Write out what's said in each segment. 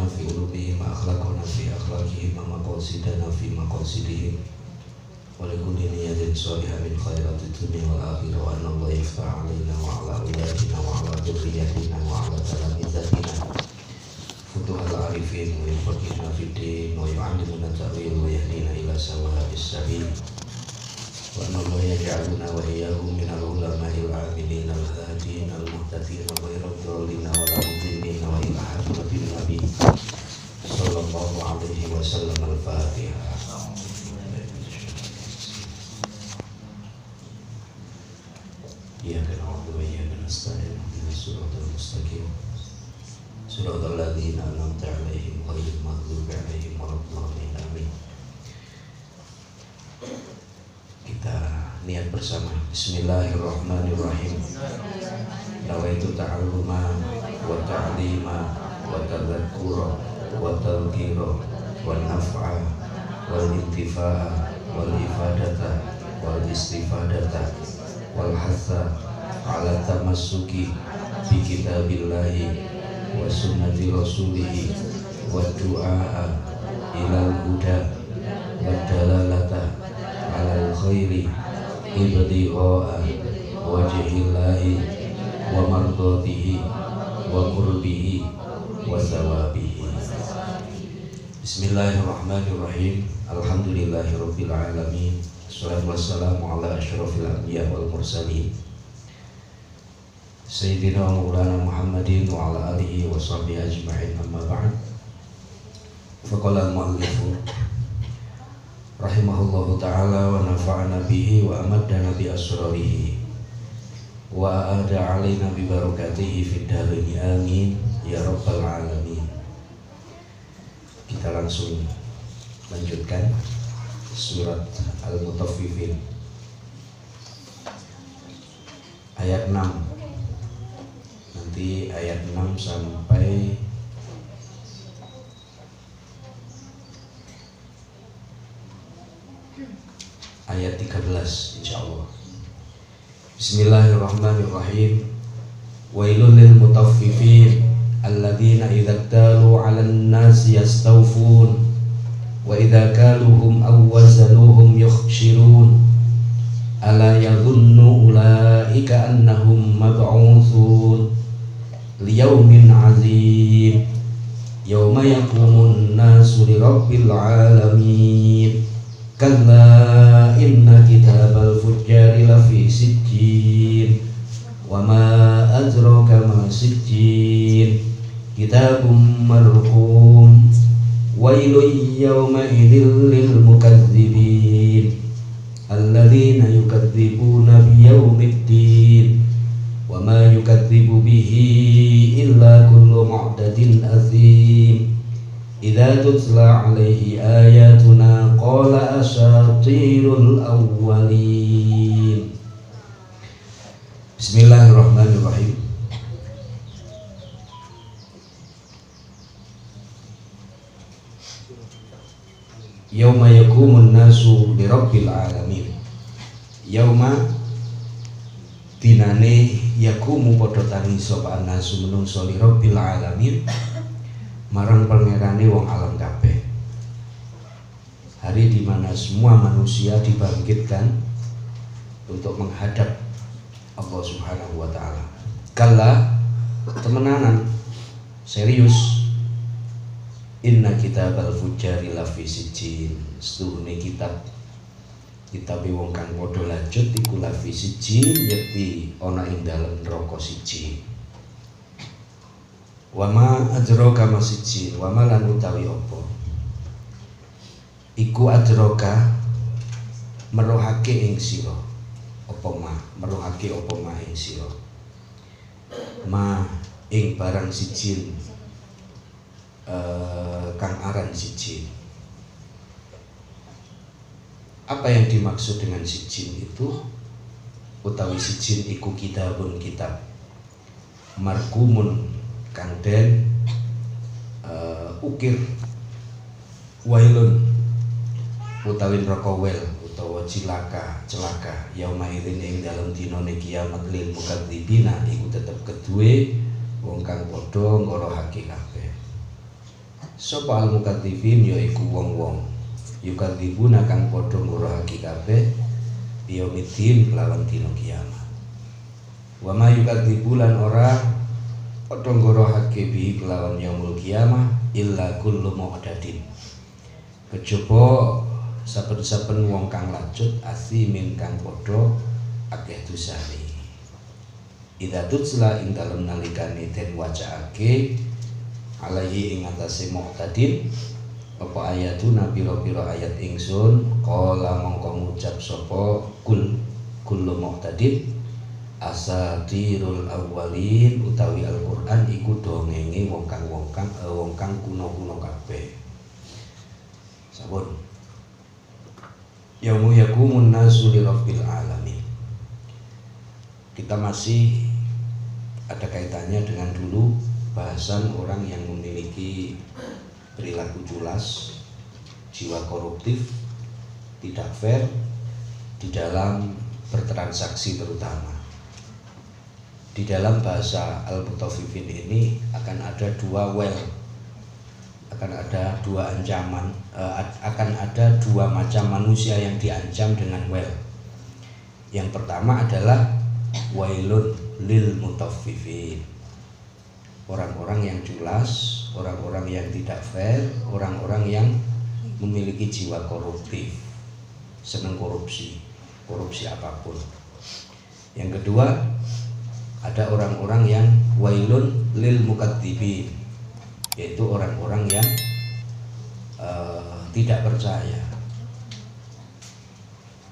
في قلوبهم وأخلاقنا في أخلاقهم ومقاصدنا في مقاصدهم ولكل نية صالحة من خيرات الدنيا والآخرة وأن الله يفتح علينا وعلى أولادنا وعلى ذريتنا وعلى تلامذتنا فتوح العارفين ويفقهنا في الدين ويعلمنا التأويل ويهدينا إلى سواء السبيل وأن الله يجعلنا وإياهم من العلماء العاملين الهادين المهتدين غير الضالين ولا مضلين وإلى حضرة النبي صلى الله عليه وسلم. الفاتحة. إياك نعبد وإياك نستعين اهدنا الصراط المستقيم صراط الذين أنعمت عليهم غير المغضوب عليهم ولا الضالين. آمين. Kita niat bersama. Bismillahirrahmanirrahim. Nawaitu ta'alluma wa ta'lima wa tadzakkura wa tadhkira wa naf'a wal intifa'a wal ifadata wal istifadata wal hatha ala tamassuki bi kitabillahi wa sunnati rasulih wa du'a ilal huda wa dalalata alal khairi ibtigha'a wajhillahi wa mardatihi wa qurbihi wa thawabihi. Bismillahirrahmanirrahim. Alhamdulillahirabbil alamin. Wassalatu wassalamu ala asyrafil anbiya wal mursalin Sayyidina wa maulana Muhammadin wa ala alihi wa sahbihi ajma'in. Amma ba'd. Faqala al-mu'allifu rahimahullahu ta'ala wa nafa'ana bihi wa amaddana bi asrarihi wa a'ada alaina bi barakatihi fid dharain amin ya rabbal alamin. Kita langsung lanjutkan surat Al-Mutaffifin ayat 6. Nanti ayat 6 sampai ayat 13 insyaallah. Bismillahirrahmanirrahim. Wailul lil mutaffifin alladzina idza talu 'alan nasi yastawfun wa idza kaluhum aw wazanuhum yukhshirun ala yadhunnu ulaika annahum mab'utsun liyaumin 'azim yauma yaqumun nasu lirabbil 'alamin. Kalla inna kitabal fujjari lafi sijjin wa ma adraka ma sijjin kitabun marqum wailun yawma idzil lil mukazzibin alladzina yukadzibuna biyaumiddin wa ma yukadzibu bihi illa kullu mu'tadin azim. Idza tutla alaihi ayatuna qala asatirul awwalin. Bismillahirrahmanirrahim. Yauma yaqumun nasu birabbil alamin. Yauma dinane yaqumu padha tangi sapa nasu menungso li rabbil alamin marang pangerane wong alam kabeh. Hari di mana semua manusia dibangkitkan untuk menghadap Allah Subhanahu wa taala. Kala temenanan serius. Inna kitabal fujjari lafi sijjin. Setuhune kitab wong kang padha lanjut iku lafi sijjin yakti ana ing dalem neraka siji. Wa ma adraka ma sijjin wa ma lan utawi apa iku adraka merohake ing sira apa ma merohake apa ma ing sira ma ing barang sijjin kang aran sijjin. Apa yang dimaksud dengan sijjin itu? Utawi sijjin iku kitabun kitab markumun kang den ukir wailun utawi neraka wel utawa celaka yauma idzin ing dalem dinane kiamat lil mukadzibina iku tetep kedue wong kang padha ngorohake kabeh. Sapa al-mukadzibin yaiku wong-wong yukadzibuna kang padha ngurahake kabeh biyaumiddin lawan dina kiamat. Wa ma yukadzibulan ora padha ngurahake bihi kelawan yaumul kiamah illa kullu mu'tadin. Kejaba saben-saben wong kang lacut asimin kang padha akeh dosane. Idza tutsla ing dalem nalikane den wacaake alaihi ing atase mu'tadin apa ayatuna pira-pira ayat ingsun qala mongko ngucap sapa kullu mu'tadin asatirul awwalin utawi Al-Qur'an iku dongenge wong kang kuno-kuno kabeh. Sampun. Yaumu yaqumun nasu li rabbil alamin. Kita masih ada kaitannya dengan dulu bahasan orang yang memiliki perilaku culas, jiwa koruptif, tidak fair di dalam bertransaksi terutama. Di dalam bahasa Al-Mutaffifin ini akan ada dua akan ada dua ancaman, akan ada dua macam manusia yang diancam dengan Yang pertama adalah wailun lil mutaffifin, orang-orang yang culas, orang-orang yang tidak fair, orang-orang yang memiliki jiwa koruptif, senang korupsi apapun. Yang kedua, ada orang-orang yang wailun lil mukadzibin, yaitu orang-orang yang tidak percaya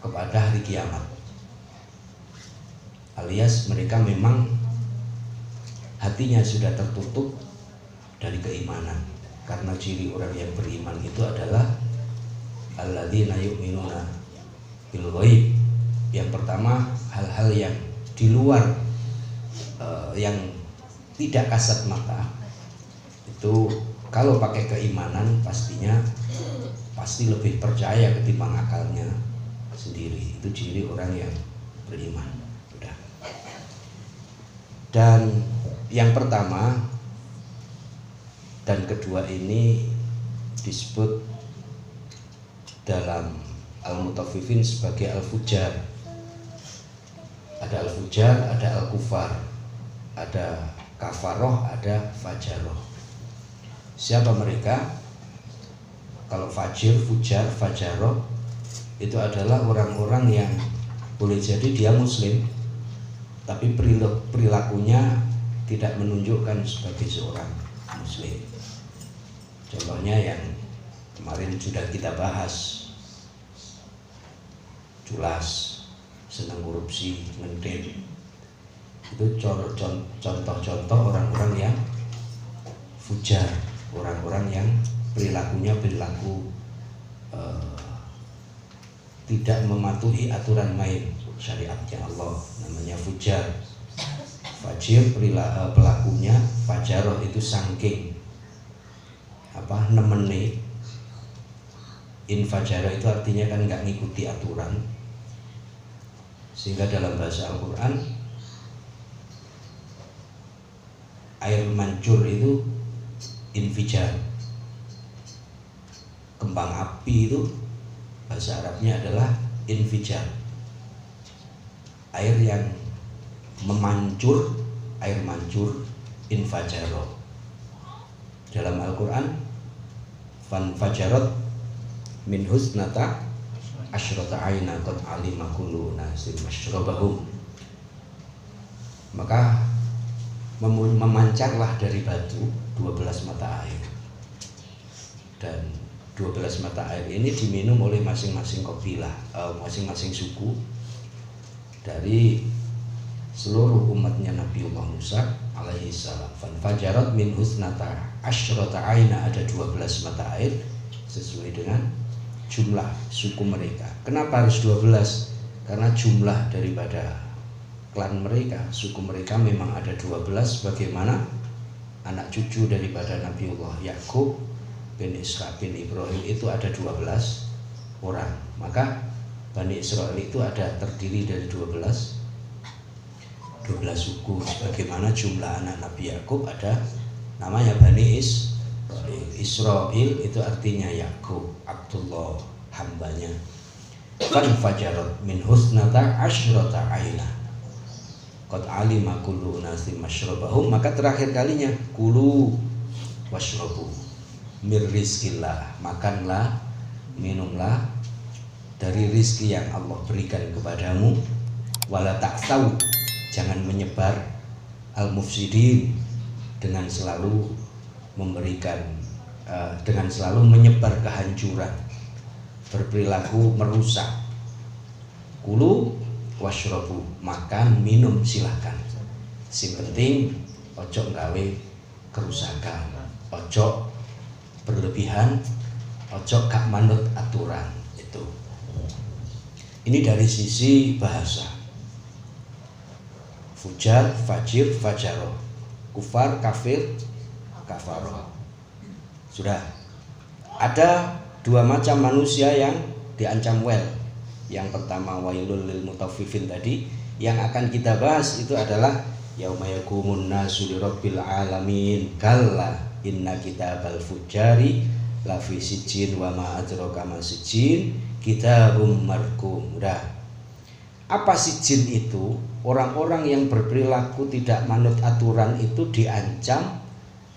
kepada hari kiamat, alias mereka memang hatinya sudah tertutup dari keimanan. Karena ciri orang yang beriman itu adalah alladzina yu'minuna bil ghaib. Yang pertama, hal-hal yang di luar yang tidak kasat mata itu kalau pakai keimanan pasti lebih percaya ketimbang akalnya sendiri. Itu ciri orang yang beriman. Udah. Dan yang pertama dan kedua ini disebut dalam Al-Mutaffifin sebagai Al-Fujar. Ada Al-Fujar, ada Al-Kufar, ada Kafaroh, ada Fajaroh. Siapa mereka? Kalau Fajir, Fujar, Fajaroh itu adalah orang-orang yang boleh jadi dia Muslim, tapi perilakunya tidak menunjukkan sebagai seorang Muslim. Contohnya yang kemarin sudah kita bahas, culas, senang korupsi, ngedem. Itu contoh-contoh orang-orang yang fujar, orang-orang yang perilakunya tidak mematuhi aturan main syariatnya Allah, namanya fujar. Fajir pelakunya, fajaroh itu sangking nemene. Infajaroh itu artinya kan nggak ngikuti aturan, sehingga dalam bahasa Al-Quran air mancur itu infijar. Kembang api itu bahasa Arabnya adalah infijar. Air yang memancur, air mancur, infajaro. Dalam Al-Quran fanfajarat min husnata asyrata aina qad alima kullu nasin masyrabahum. Maka memancarlah dari batu 12 mata air, dan 12 mata air ini diminum oleh masing-masing kabilah, masing-masing suku dari seluruh umatnya Nabiullah Musa alaihi salam. Fanfajarat min husnata asyrata aina, ada 12 mata air sesuai dengan jumlah suku mereka. Kenapa harus 12? Karena jumlah daripada klan mereka, suku mereka memang ada 12, bagaimana anak cucu daripada Nabiullah Yakub bin Ishaq bin Ibrahim itu ada 12 orang. Maka Bani Israel itu ada terdiri dari 12 suku, sebagaimana jumlah anak Nabi Yakub ada namanya Bani Israel. Israil itu artinya Yakub, Abdullah, hambanya. Fan fajarat min husnata asyrata aina. Qad alima kullu unasin masyrabahum, maka terakhir kalinya kulu washrabu mir rizkillah, makanlah, minumlah dari rizki yang Allah berikan kepadamu. Wala ta'tau, jangan menyebar al mufsidin, dengan selalu memberikan dengan selalu menyebar kehancuran, berperilaku merusak. Kulu washrabu, makan minum silahkan, sing penting ojo nggawe kerusakan, ojo berlebihan, ojo gak manut aturan. Itu ini dari sisi bahasa. Fujar, fajir, fajaro, kufar, kafir, kafaro. Sudah ada dua macam manusia yang diancam wel. Yang pertama wailul lil mutaffifin tadi, yang akan kita bahas itu adalah yauma yaqumun nasu lirabbil alamin kalla inna kitabal fujari la fi sijjin wa ma adraka ma sijjin kitabum marqum. Udah. Apa sijjin itu? Orang-orang yang berperilaku tidak manut aturan itu diancam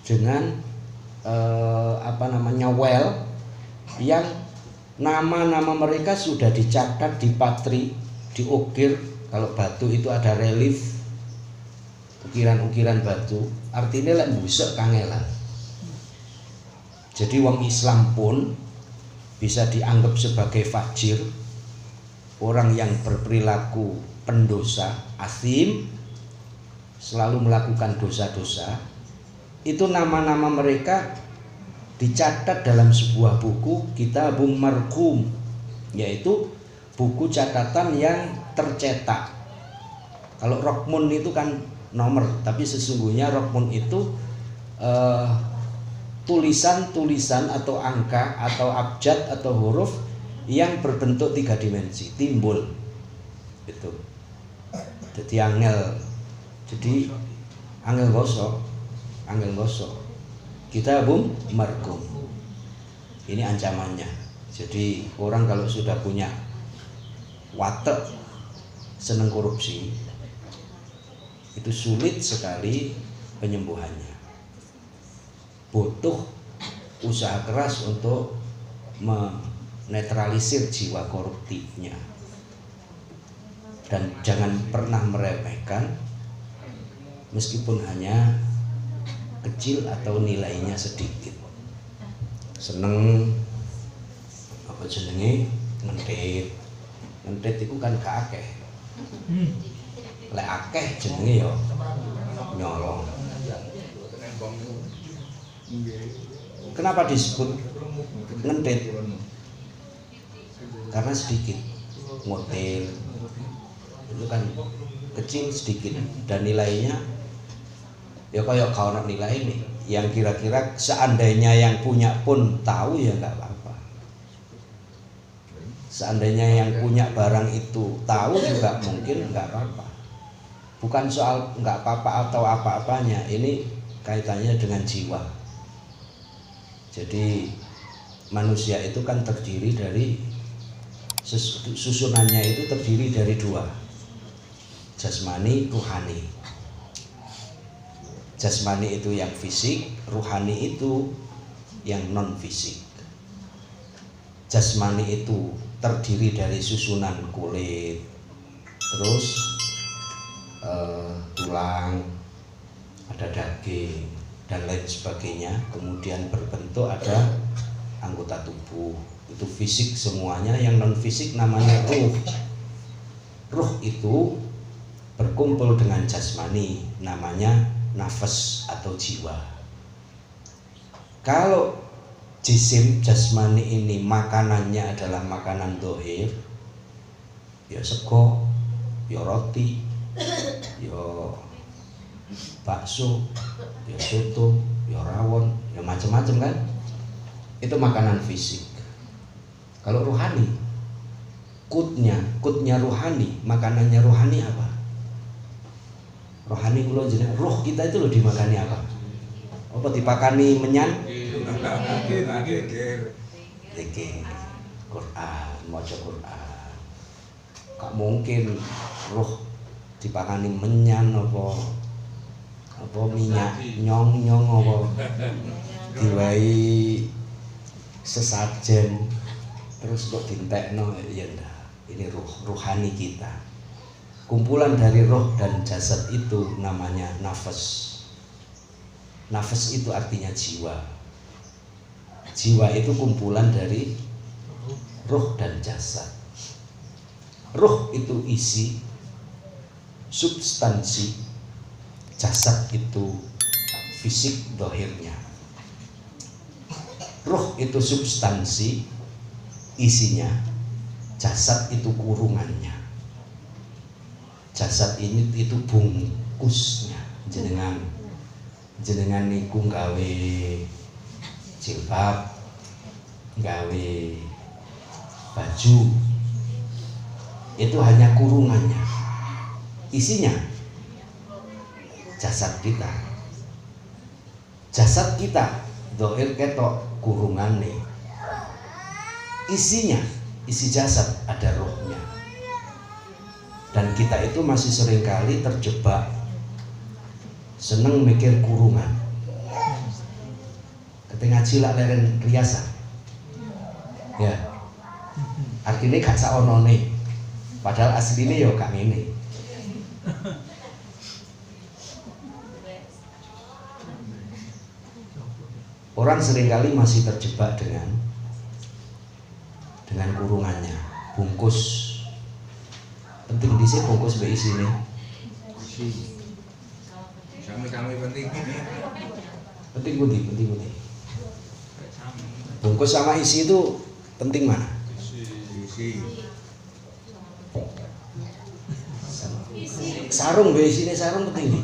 dengan wel yang nama-nama mereka sudah dicatat, dipatri, diukir. Kalau batu itu ada relief, ukiran-ukiran batu, artinya lek busuk kangelan. Jadi wong Islam pun bisa dianggap sebagai fajir, orang yang berperilaku pendosa, asim, selalu melakukan dosa-dosa. Itu nama-nama mereka dicatat dalam sebuah buku Kitabum Marqum, yaitu buku catatan yang tercetak. Kalau Rokmun itu kan nomor, tapi sesungguhnya Rokmun itu tulisan-tulisan atau angka atau abjad atau huruf yang berbentuk 3 dimensi, timbul. Itu jadi angel, jadi angel gosok Kitabum Marqum. Ini ancamannya. Jadi orang kalau sudah punya watek seneng korupsi, itu sulit sekali penyembuhannya. Butuh usaha keras untuk menetralisir jiwa koruptifnya. Dan jangan pernah meremehkan meskipun hanya kecil atau nilainya sedikit. Seneng apa jenenge ngentit itu kan gak akeh. Lek akeh jenenge ya nyolong. Kenapa disebut ngentit? Karena sedikit. Ngotil itu kan kecil sedikit dan nilainya ya kayak kau nak nilai ini yang kira-kira seandainya yang punya pun tahu ya nggak apa-apa. Seandainya yang punya barang itu tahu juga mungkin nggak apa-apa. Bukan soal nggak apa-apa atau apa-apanya, ini kaitannya dengan jiwa. Jadi manusia itu kan terdiri dari susunannya itu terdiri dari 2, jasmani, ruhani. Jasmani itu yang fisik, ruhani itu yang non fisik. Jasmani itu terdiri dari susunan kulit, terus tulang, ada daging dan lain sebagainya. Kemudian berbentuk ada anggota tubuh, itu fisik semuanya. Yang non fisik namanya ruh. Ruh itu berkumpul dengan jasmani, namanya nafas atau jiwa. Kalau jisim jasmani ini makanannya adalah makanan dohir, ya sego, ya roti, ya bakso, ya soto, ya rawon, ya macam-macam kan. Itu makanan fisik. Kalau rohani, kutnya rohani, makanannya rohani apa? Rohani kula jeneng roh kita itu loh dimakani apa? Apa dipakani menyan? Zikir Quran, maca Quran. Gak mungkin roh dipakani menyan apa minyak nyong-nyong apa diwai sesajen terus kok dintekno ya ndak. Ini rohani kita. Kumpulan dari roh dan jasad itu namanya nafas. Nafas itu artinya jiwa. Jiwa itu kumpulan dari roh dan jasad. Roh itu isi, substansi, jasad itu fisik dohirnya. Roh itu substansi, isinya, jasad itu kurungannya. Jasad ini itu bungkusnya. Jenengan niku gawe jilbab, gawe baju, itu hanya kurungannya. Isinya jasad kita. Jasad kita dohir ketok kurungane. Isinya, isi jasad ada rohnya. Dan kita itu masih seringkali terjebak seneng mikir kurungan. Ketika ngaji lak leren riasa. Ya. Artinya gak saonone. Padahal aslinya ya gak ngene. Orang seringkali masih terjebak dengan kurungannya, bungkus. Penting dhisik bungkus mbek isine. Sami-sami penting. Penting pundi. Bungkus sama isi itu penting mana? Isi. Sarung mbek isine sarung penting.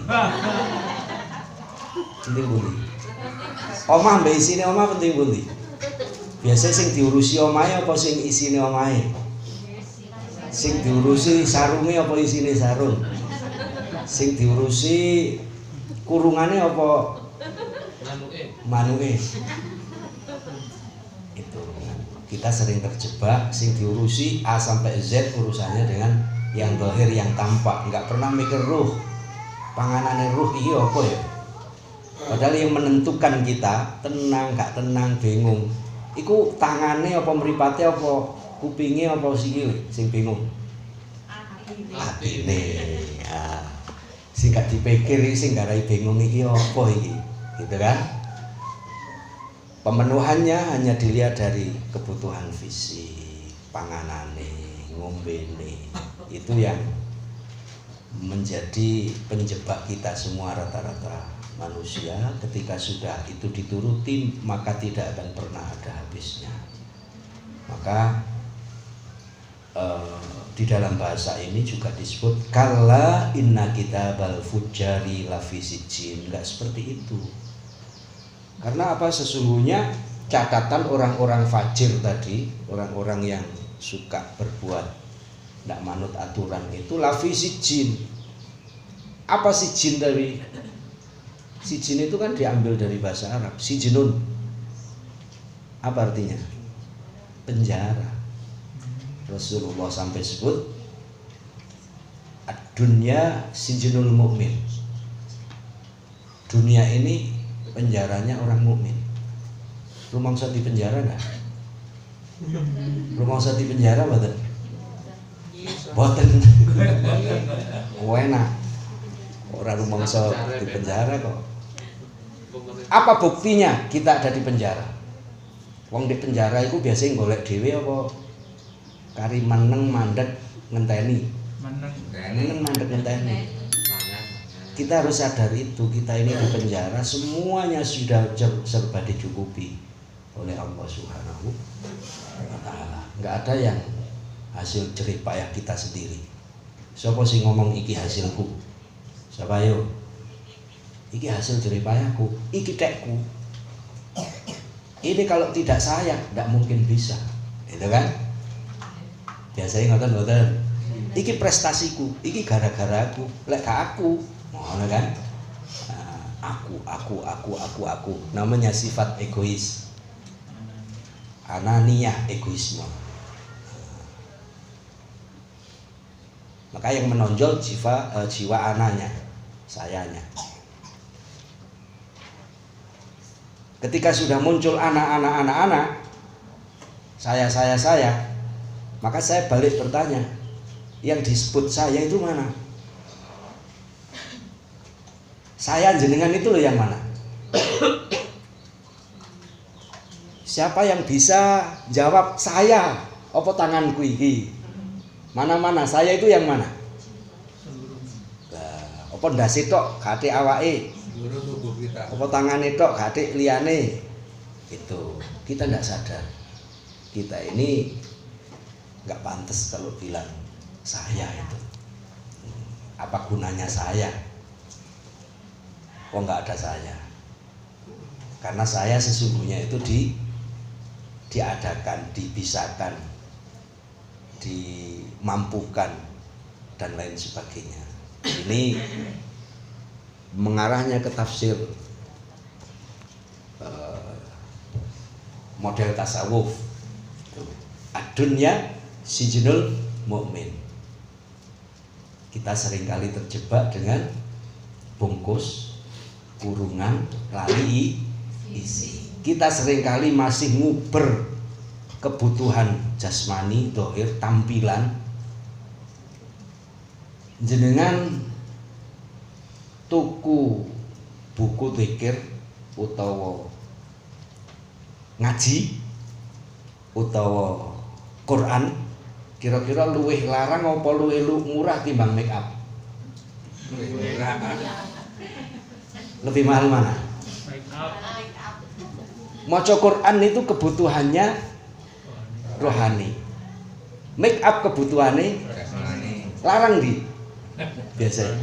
Penting pundi? Omah mbek isine omah penting pundi? Biasa sing diurusi omahe apa sing isine omahe? Sing diurusi sarunge apa isine sarung? Sing diurusi kurungane apa manuke? Itu kita sering terjebak sing diurusi A sampai Z urusannya dengan yang dohir, yang tampak, nggak pernah mikir ruh. Panganane ruh iki apa ya? Padahal yang menentukan kita tenang gak tenang bingung iku tangane apa mripate apa kupinge apa sikile sing bingung atine. Ya. Sing gak dipikir sing garai bingung iki apa iki gitu kan. Pemenuhannya hanya dilihat dari kebutuhan fisik, panganane, ngombene. Itu yang menjadi penjebak kita semua rata-rata manusia. Ketika sudah itu dituruti maka tidak akan pernah ada habisnya. Maka di dalam bahasa ini juga disebut kalla inna kitabal fujjari lafi sijjin. Enggak seperti itu. Karena apa? Sesungguhnya catatan orang-orang fajir tadi, orang-orang yang suka berbuat tidak manut aturan itu lafi sijjin. Apa sijjin dari? Sijjin itu kan diambil dari bahasa Arab, sijnun. Apa artinya? Penjara. Rasulullah sampai sebut ad-dunya sijnul mukmin. Dunia ini penjaranya orang mukmin. Rumangsa di penjara enggak? Rumangsa di penjara mboten? Mboten. Enak. Ora rumangsa di penjara kok. Apa buktinya kita ada di penjara? Wong di penjara itu biasanya golek dhewe apa kari meneng mandek ngenteni. Meneng mandek ngenteni. Kita harus sadar itu, kita ini di penjara semuanya sudah serba dicukupi oleh Allah Subhanahu wa taala. Enggak ada yang hasil jerih payah kita sendiri. Siapa sih ngomong iki hasilku? Siapa yo? Iki hasil jerih payahku, iki tekku. Ini kalau tidak saya, tidak mungkin bisa, gitu kan? Biasanya ngoten. Iki prestasiku, iki gara-gara aku, lek gak aku, ngono kan? Nah, aku. Namanya sifat egois. Ananiyah, egoisme. Maka yang menonjol jiwa ananya, sayanya. Ketika sudah muncul anak, saya, maka saya balik bertanya, yang disebut saya itu mana? Saya jenengan itu loh yang mana? Siapa yang bisa jawab saya? Apa tanganku iki? Mana saya itu yang mana? Apa ndase tok gate awake? Seluruh tubuh kita. Apa tangane tok gate liyane? Itu kita tidak sadar. Kita ini nggak pantas kalau bilang saya itu. Apa gunanya saya? Kok nggak ada saya? Karena saya sesungguhnya itu diadakan, dibisakan, dimampukan dan lain sebagainya. Ini mengarahnya ke tafsir model tasawuf. Adunya sijnul mukmin. Kita seringkali terjebak dengan bungkus, kurungan, lali isi. Kita seringkali masih nguber kebutuhan jasmani, dohir, tampilan. Jenengan tuku buku zikir utawa ngaji utawa Quran, kira-kira luwih larang apa luwih murah timbang make up? Lebih mahal mana? Make up. Maca Quran itu kebutuhannya rohani. Make up kebutuhannya larang di. Biasa.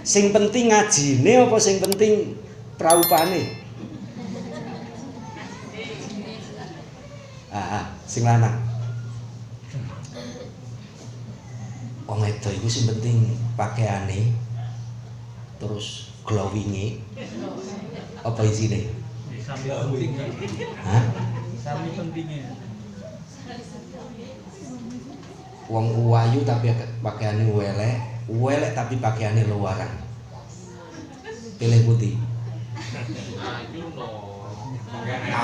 Sing penting ngajine apa sing penting praupane? Sing lanang. Wong wedok iku sing penting pakaiane terus glowinge. Apa isine? Sami penting kan? Hah? Sami pentingnya. Wong wayu tapi pakaiane welek tapi pakaiane luaran. Pilih putih.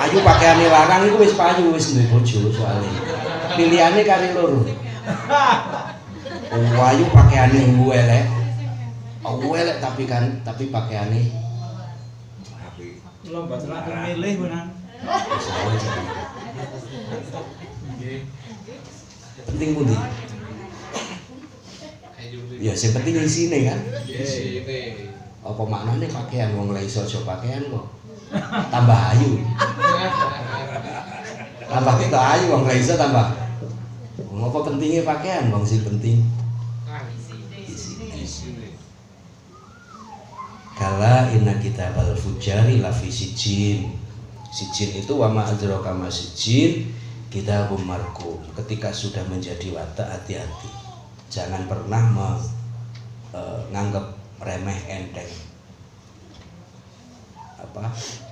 Ayu pakaiane larang iku wis payu, wis duwe bojo soalé. Pilihane kari loro. Wayu pakaiane welek tapi pakaiane Lomba teratur milih benar. Penting pundi? Ya sing penting isine kan. Apa maknane pakaian wong lha iso aja pakaian kok. Tambah ayu. Tambah kita ayu wong lha iso tambah. Apa pentingnya pakaian wong sing penting isine. Kala inna kitabal fujari lafi sijin. Sijin itu wa ma adraka ma sijin, kitabum marqum. Ketika sudah menjadi watak, hati-hati. Jangan pernah menganggap remeh enteng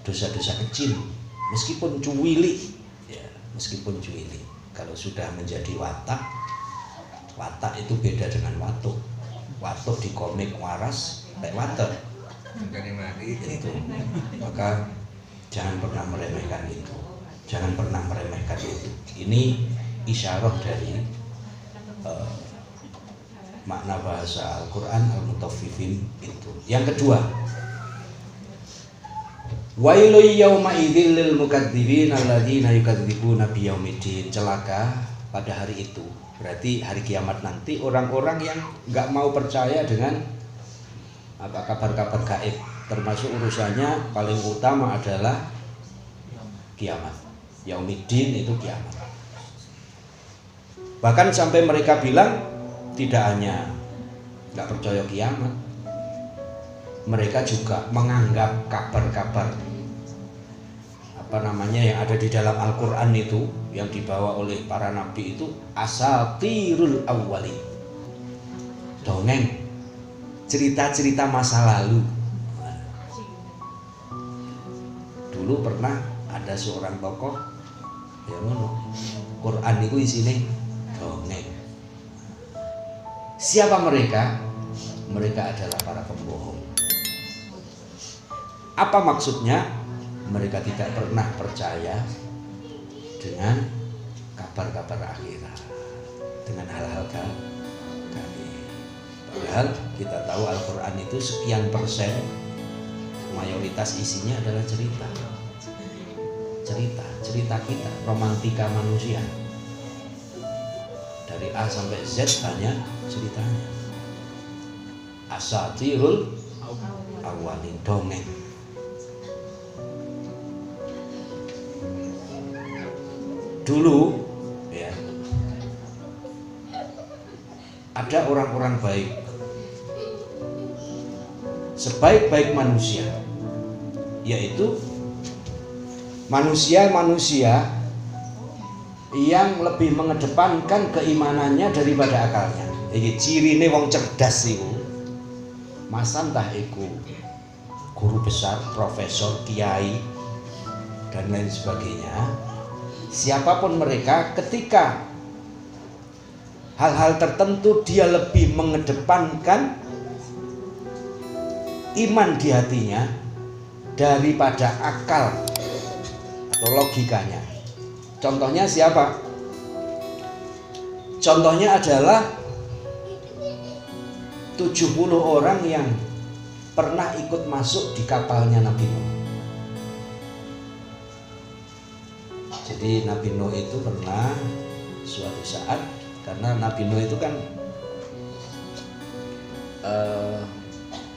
dosa-dosa kecil meskipun cuwili ya, kalau sudah menjadi watak itu beda dengan watuk di komik waras kayak watak itu. Maka jangan pernah meremehkan itu. Ini isyarah dari makna bahasa Al-Quran Al-Mutaffifin itu. Yang kedua, wailu yawma idzil lil mukadzibin alladzina yukadzibuna biyaumiddin. Celaka pada hari itu, berarti hari kiamat nanti, orang-orang yang enggak mau percaya dengan kabar-kabar gaib, termasuk urusannya paling utama adalah kiamat. Yaumiddin itu kiamat. Bahkan sampai mereka bilang tidak hanya nggak percaya kiamat, mereka juga menganggap kabar-kabar yang ada di dalam Al-Quran itu yang dibawa oleh para nabi itu asatirul awwalin, dongeng cerita-cerita masa lalu. Dulu pernah ada seorang tokoh yang ngono. Quran itu isinya dongeng. Siapa mereka? Mereka adalah para pembohong. Apa maksudnya? Mereka tidak pernah percaya dengan kabar-kabar akhirat, dengan hal-hal gaib. Padahal kita tahu Al-Quran itu sekian persen, mayoritas isinya adalah cerita kita, romantika manusia. Dari A sampai Z hanya ceritanya. Asatirul awalin, dongeng. Dulu ya, ada orang-orang baik, sebaik-baik manusia, yaitu manusia-manusia yang lebih mengedepankan keimanannya daripada akalnya. Iki cirine wong cerdas iku. Masan tah iku guru besar, profesor, kiai dan lain sebagainya. Siapapun mereka, ketika hal-hal tertentu dia lebih mengedepankan iman di hatinya daripada akal atau logikanya. Contohnya siapa? Contohnya adalah 70 orang yang pernah ikut masuk di kapalnya Nabi Nuh. Jadi Nabi Nuh itu pernah suatu saat, karena Nabi Nuh itu kan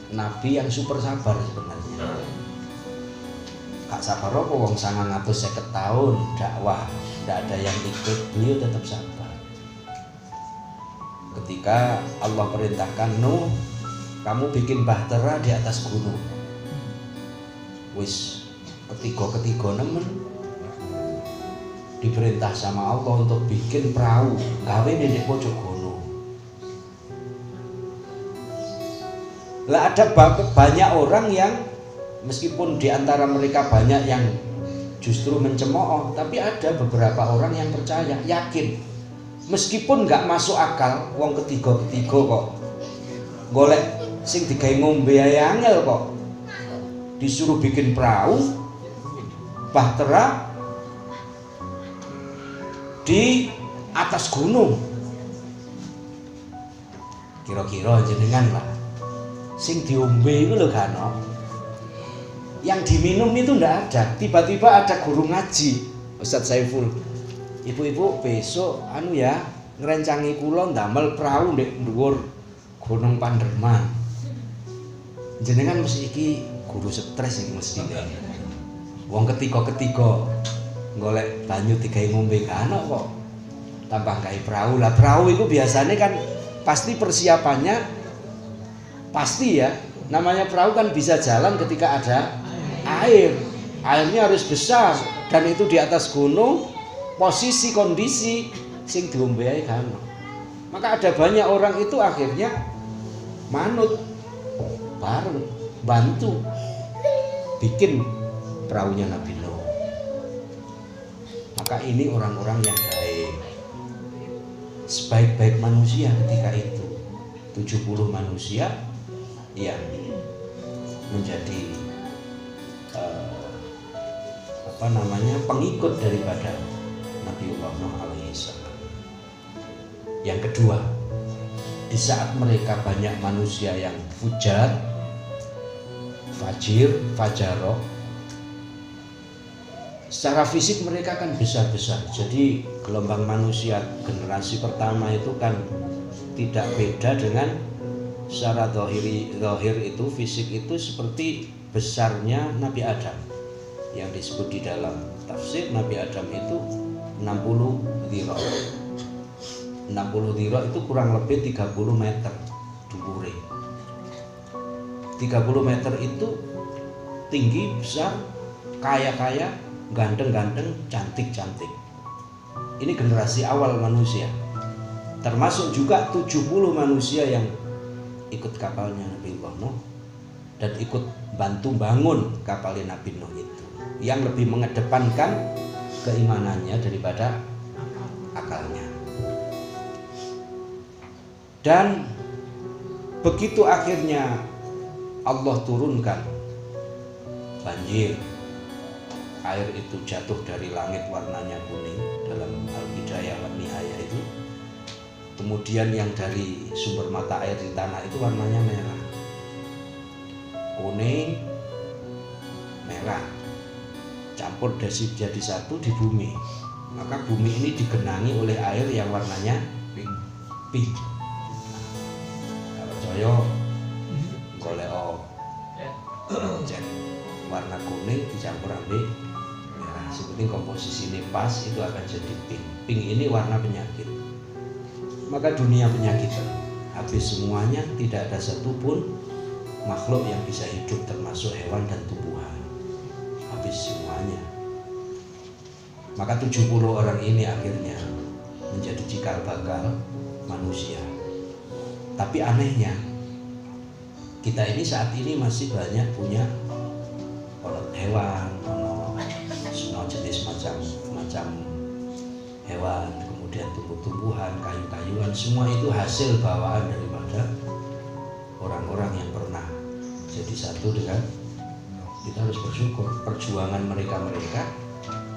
Nabi yang super sabar sebenarnya. Kak sabar apa wong 950 tahun dakwah, tidak ada yang ikut, beliau tetap sabar. Ketika Allah perintahkan, Nuh, kamu bikin bahtera di atas gunung. Wis ketiga nemen. Diperintah sama Allah untuk bikin perahu, gawe di pojok gunung. Lah ada banyak orang yang meskipun di antara mereka banyak yang justru mencemooh, tapi ada beberapa orang yang percaya, yakin. Meskipun nggak masuk akal, wong ketiga kok golek sing digawe ngombe ae angel kok. Disuruh bikin perahu, bahtera di atas gunung. Kira-kira jenengan lah sing diombe itu lho kan, yang diminum itu ndak ada. Tiba-tiba ada guru ngaji, Ustadz Saiful, ibu-ibu besok ya ngrencangi kula ndamel perahu ndek dhuwur Gunung Panderman. Jenengan mesti iki guru stres iki mesti. Wong ketiga golek banyu digawe ngombe kan kok tambah gawe perahu. Lah perahu itu biasanya kan pasti persiapannya pasti ya, namanya perahu kan bisa jalan ketika ada air. Airnya harus besar dan itu di atas gunung, posisi kondisi sing diombe ae kan. Maka ada banyak orang itu akhirnya manut bareng bantu bikin perahunya Nabi Nuh. Maka ini orang-orang yang baik, sebaik-baik manusia ketika itu 70 manusia yang menjadi pengikut daripada Nabiullah Nuh alaihissalam. Yang kedua, di saat mereka banyak manusia yang fajaro, secara fisik mereka kan besar-besar. Jadi gelombang manusia generasi pertama itu kan tidak beda dengan secara zahir itu, fisik itu seperti besarnya Nabi Adam. Yang disebut di dalam tafsir, Nabi Adam itu 60 dhira. 60 dhira itu kurang lebih 30 meter dhuwure. 30 meter itu tinggi, besar, kaya-kaya, ganteng-ganteng, cantik-cantik. Ini generasi awal manusia. Termasuk juga 70 manusia yang ikut kapalnya Nabi Nuh dan ikut bantu bangun kapalnya Nabi Nuh itu, yang lebih mengedepankan keimanannya daripada akalnya. Dan begitu akhirnya Allah turunkan banjir, air itu jatuh dari langit warnanya kuning dalam Al-Bidayah wa Nihayah itu. Kemudian yang dari sumber mata air di tanah itu warnanya merah, kuning, merah, campur jadi satu di bumi. Maka bumi ini digenangi oleh air yang warnanya pink. Kalau coyo goleo cek warna kuning dicampur ambil merah. Seperti komposisi ini pas, itu akan jadi pink. Pink ini warna penyakit. Maka dunia penyakitan habis semuanya, tidak ada satupun makhluk yang bisa hidup termasuk hewan dan tumbuhan. Habis semuanya. Maka 70 orang ini akhirnya menjadi cikal bakal manusia. Tapi anehnya, kita ini saat ini masih banyak punya hewan, semua jenis macam hewan, kemudian tumbuh-tumbuhan, kayu-kayuan, semua itu hasil bawaan daripada orang-orang yang pernah jadi satu dengan kita. Harus bersyukur perjuangan mereka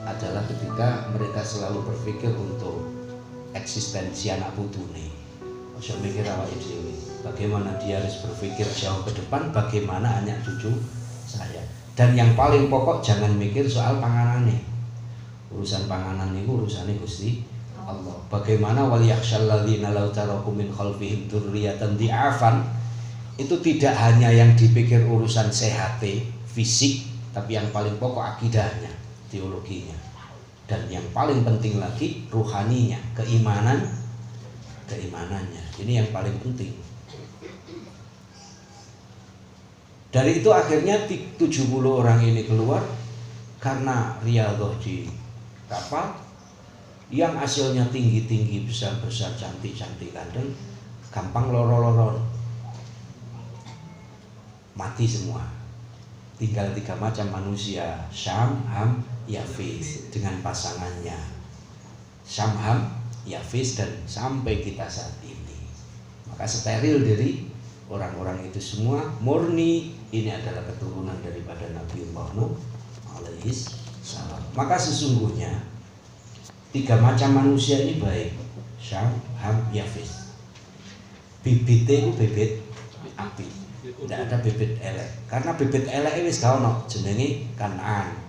adalah ketika mereka selalu berpikir untuk eksistensi anak putune. Saya mikir awak dhewe, bagaimana dia harus berpikir jauh ke depan, bagaimana anak cucu saya. Dan yang paling pokok, jangan mikir soal panganane. Urusan panganan itu urusannya Gusti Allah. Bagaimana wal yakhshal ladzina law taraku min khalfihim dzurriyyatan dhi'afan, itu tidak hanya yang dipikir urusan sehate fisik, tapi yang paling pokok akidahnya, teologinya, dan yang paling penting lagi ruhaninya, keimanannya. Ini yang paling penting. Dari itu akhirnya 70 orang ini keluar karena riyadhah di kapal yang hasilnya tinggi-tinggi, besar-besar, cantik-cantik, kadang gampang loro-loron, mati semua. Tinggal 3 macam manusia, Syam, Ham, Yafis, dengan pasangannya Syam, Ham, Yafis, dan sampai kita saat ini. Maka steril dari orang-orang itu semua, murni ini adalah keturunan daripada Nabi Nuh alaihis salam. Maka sesungguhnya 3 macam manusia ini baik, Syam, Ham, Yafis. Bibitnya itu bibit api, tidak ada bibit elek. Karena bibit elek wis gak ono, jenenge Kan'an.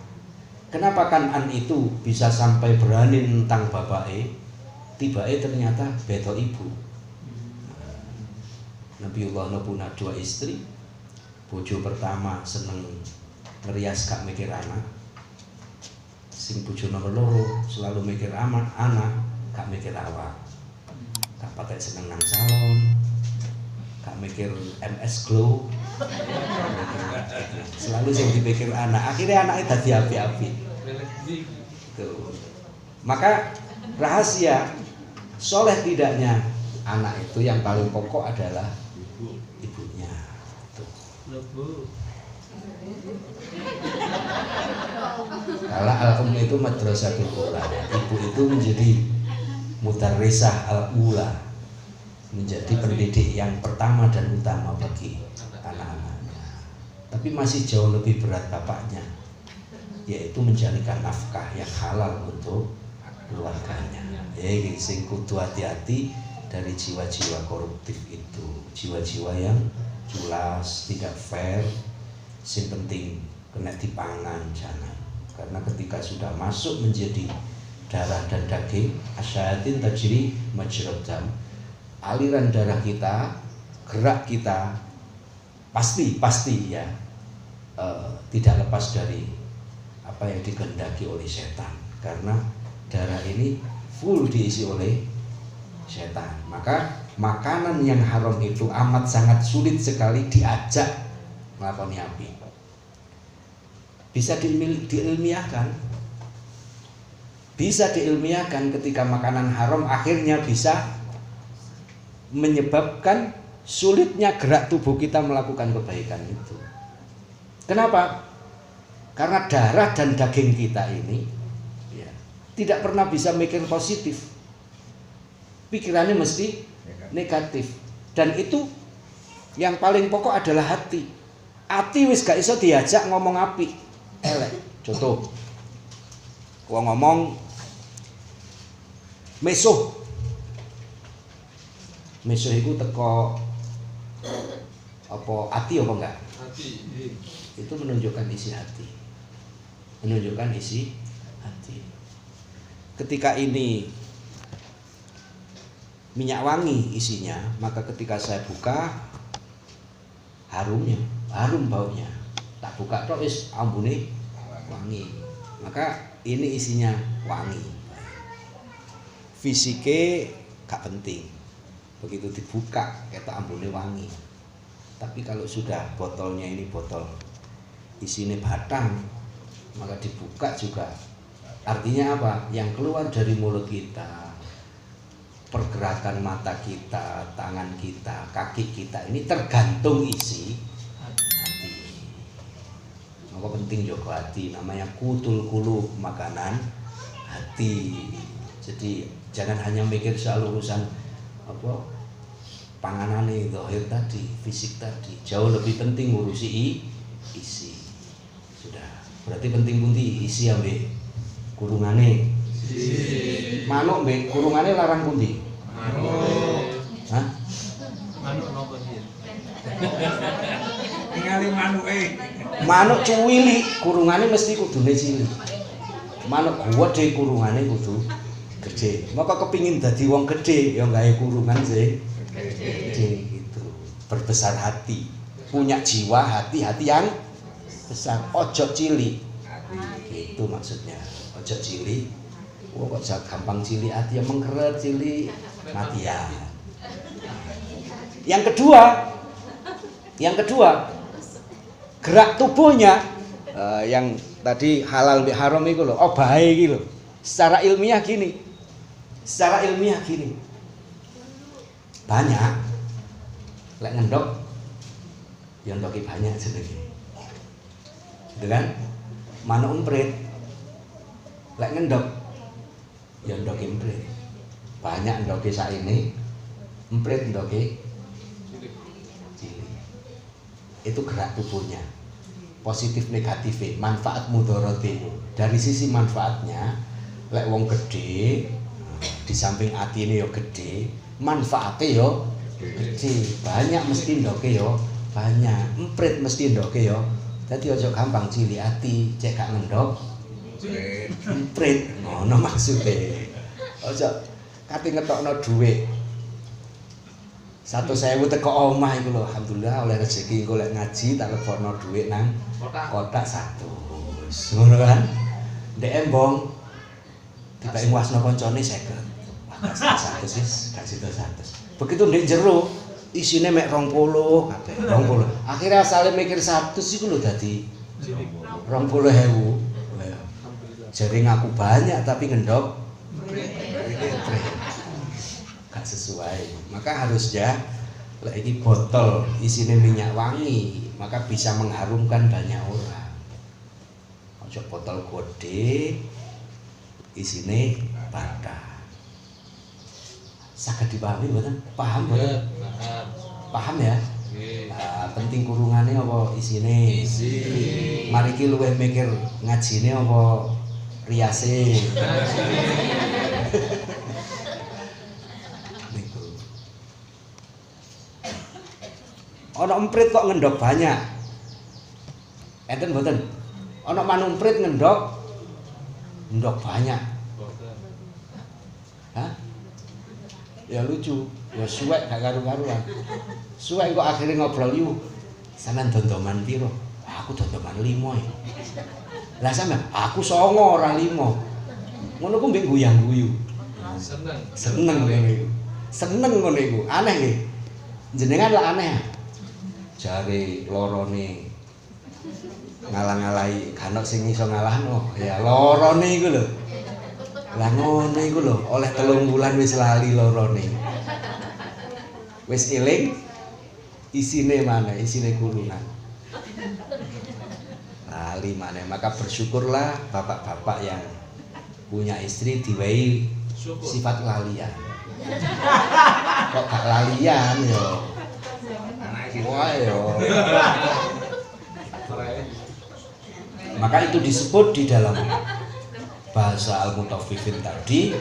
Kenapa Kan'an itu bisa sampai berani tentang bapake? Tibake ternyata beto ibu. Nabiullah Nuh punya 2 istri. Bojo pertama seneng ngerias gak mikir anak. Sing bojo nomor 2 selalu mikir anak, gak mikir awak. Gak pakai seneng nang salon, gak mikir MS Glow, selalu sing dipikir anak. Akhirnya anaknya dadi api-api. Tuh. Maka rahasia soleh tidaknya anak itu yang paling pokok adalah ibunya. Kalau al-um itu madrasatul ula, ibu itu menjadi mudarrisah al-ula, menjadi pendidik yang pertama dan utama bagi anak-anaknya. Tapi masih jauh lebih berat bapaknya, yaitu mencarikan nafkah yang halal untuk keluarganya. Sing kudu hati-hati dari jiwa-jiwa koruptif itu, jiwa-jiwa yang culas, tidak fair. Sing penting kena dipangan, jangan. Karena ketika sudah masuk menjadi darah dan daging, asyatin tajri majrad dam, aliran darah kita, gerak kita pasti ya tidak lepas dari apa yang dikehendaki oleh setan. Karena darah ini full diisi oleh setan. Maka makanan yang haram itu amat sangat sulit sekali diajak melakoni api. Bisa diilmiahkan. Bisa diilmiahkan ketika makanan haram akhirnya bisa menyebabkan sulitnya gerak tubuh kita melakukan kebaikan itu. Kenapa? Karena darah dan daging kita ini ya, tidak pernah bisa mikir positif. Pikirannya mesti negatif. Dan itu yang paling pokok adalah hati. Hati wis gak iso diajak ngomong apik, elek. Contoh, wong ngomong mesuh. Mesuh itu teko apa hati apa enggak? Hati. Itu menunjukkan isi hati. Menunjukkan isi hati. Ketika ini minyak wangi isinya, maka ketika saya buka harumnya, harum baunya. Tak buka tok wis ambune wangi. Maka ini isinya wangi. Fisike gak penting. Begitu dibuka ketok ambune wangi. Tapi kalau sudah botolnya ini botol isinya batang, maka dibuka juga. Artinya apa? Yang keluar dari mulut kita, pergerakan mata kita, tangan kita, kaki kita ini tergantung isi hati. Maka penting jaga hati, namanya kutul kulub, makanan hati. Jadi jangan hanya mikir soal urusan apa panganane zahir tadi, fisik tadi. Jauh lebih penting ngurusi isi. Sudah. Berarti penting pundi isi ambek kurungane. Manuk mbek kurungane larang pundi? Manuk. Hah? Manuk nopo dia? Ningali manuke. Manuk cuwili kurungane mesti kudune cilik. Manuk gede kurungane kudu gede. Maka kepingin dadi wong gede ya gawe kurungan sing gede gitu. Berbesar hati, punya jiwa hati-hati yang besar, ojo cilik. Itu maksudnya. Ojo cilik. Oh kok gampang cilik hati yang mengkeret cilik matian. Yang kedua gerak tubuhnya yang tadi halal bi haram itu loh, oh baik gitu. Secara ilmiah gini. Banyak lek ngendok yang ndoki banyak jenenge. Gitu kan? Manuk emprit lek ngendok yang ndoki emprit. Banyak ndoki saini, emprit ndoki cilik. Itu gerak tubuhnya. Positif negatif, manfaat mudharate. Dari sisi manfaatnya, lek wong gede, di samping atine yo gede, manfaate yo gede. Banyak mesti ndoke yo banyak. Emprit mesti ndoke yo. Dadi aja gampang cilik ati, cek gak ngendok. Emprit ngono maksude. Aja kate ngetokno dhuwit 100.000 teko omah iku lho, alhamdulillah oleh rezeki engko lek ngaji tak lebokno dhuwit nang kotak 100. Ngono kan? Ndek embong dibek nguasno kancane 50. Wah, 100 wis, gak sida 100. Begitu ndek jero isine mek 20 kabeh, 20. Akhire asale mikir 100 iku lho dadi 20.000. Jadi ngaku banyak tapi ngendok gak sesuai. Maka harusnya lagi botol isinya minyak wangi, maka bisa mengharumkan banyak orang. Ojo botol gede isinya bata. Saged dipahami mboten? Paham mboten? Paham ya? Nah, penting kurungannya apa isine? Mari ki luwih mikir ngajine apa riase. Ana emprit kok ngendok banyak. Enten mboten? Ana manuk emprit ngendok banyak. Hah? Ya lucu, ya suwek gak karu-karuan. Suwek kok akhirnya ngobrol yu. Sampeyan dondoman piro? Aku dondoman 5 ya. Lah sampeyan, aku 9 ora 5. Ngono ku mbek guyang-guyu. Seneng ngene iku. Seneng ngono iku. Aneh nggih. Jenengan lah aneh. Jare lorone ngalang-alahi kanok sing iso ngalahno. Ya lorone iku lho. Lah ngono iku lho, oleh 3 bulan wis lali lorone. Wis eling isine mana? Isine kurungan. Lali mana? Maka bersyukurlah bapak-bapak yang punya istri diwehi sifat lalian. Kok gak lalian yo? Wah yo. Maka itu disebut di dalam bahasa Al-Mutaffifin tadi